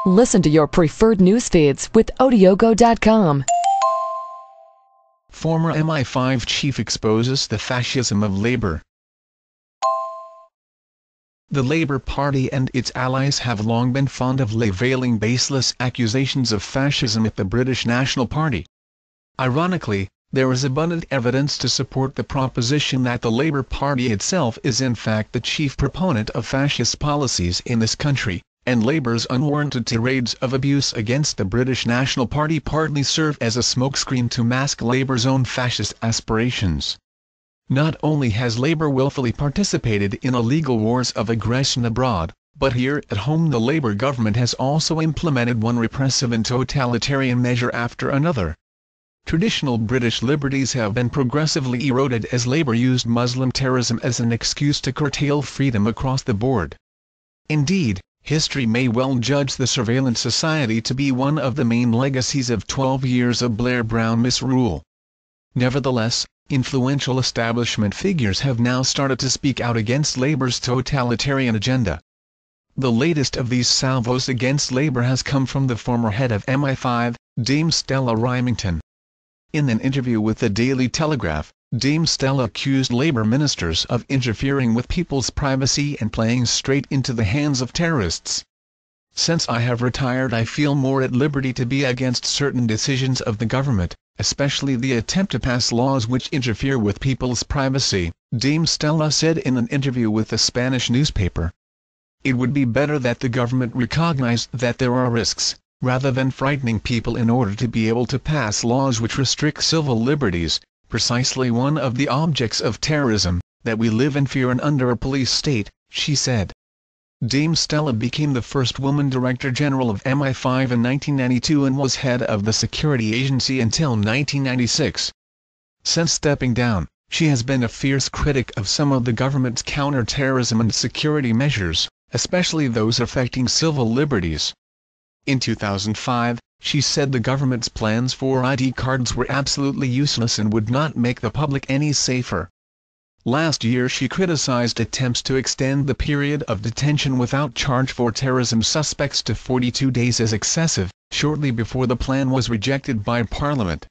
Listen to your preferred news feeds with Odiogo.com. Former MI5 chief exposes the fascism of Labour. The Labour Party and its allies have long been fond of leveling baseless accusations of fascism at the British National Party. Ironically, there is abundant evidence to support the proposition that the Labour Party itself is in fact the chief proponent of fascist policies in this country, and Labour's unwarranted tirades of abuse against the British National Party partly serve as a smokescreen to mask Labour's own fascist aspirations. Not only has Labour willfully participated in illegal wars of aggression abroad, but here at home the Labour government has also implemented one repressive and totalitarian measure after another. Traditional British liberties have been progressively eroded as Labour used Muslim terrorism as an excuse to curtail freedom across the board. Indeed, history may well judge the surveillance society to be one of the main legacies of 12 years of Blair-Brown misrule. Nevertheless, influential establishment figures have now started to speak out against Labour's totalitarian agenda. The latest of these salvos against Labour has come from the former head of MI5, Dame Stella Rymington. In an interview with the Daily Telegraph, Dame Stella accused Labour ministers of interfering with people's privacy and playing straight into the hands of terrorists. "Since I have retired, I feel more at liberty to be against certain decisions of the government, especially the attempt to pass laws which interfere with people's privacy," Dame Stella said in an interview with a Spanish newspaper. "It would be better that the government recognized that there are risks, rather than frightening people in order to be able to pass laws which restrict civil liberties, precisely one of the objects of terrorism, that we live in fear and under a police state," she said. Dame Stella became the first woman Director General of MI5 in 1992 and was head of the security agency until 1996. Since stepping down, she has been a fierce critic of some of the government's counter-terrorism and security measures, especially those affecting civil liberties. In 2005, she said the government's plans for ID cards were absolutely useless and would not make the public any safer. Last year she criticized attempts to extend the period of detention without charge for terrorism suspects to 42 days as excessive, shortly before the plan was rejected by Parliament.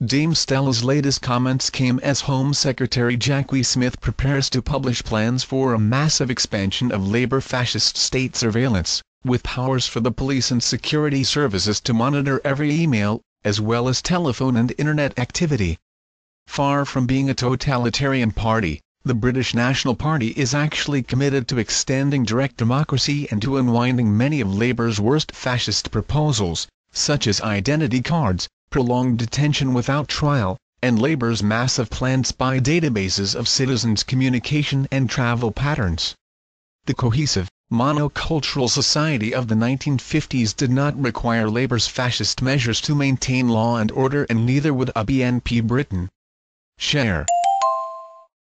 Dame Stella's latest comments came as Home Secretary Jacqui Smith prepares to publish plans for a massive expansion of Labour fascist state surveillance, with powers for the police and security services to monitor every email, as well as telephone and internet activity. Far from being a totalitarian party, the British National Party is actually committed to extending direct democracy and to unwinding many of Labour's worst fascist proposals, such as identity cards, prolonged detention without trial, and Labour's massive planned spy databases of citizens' communication and travel patterns. The cohesive, monocultural society of the 1950s did not require Labour's fascist measures to maintain law and order, and neither would a BNP Britain. Share.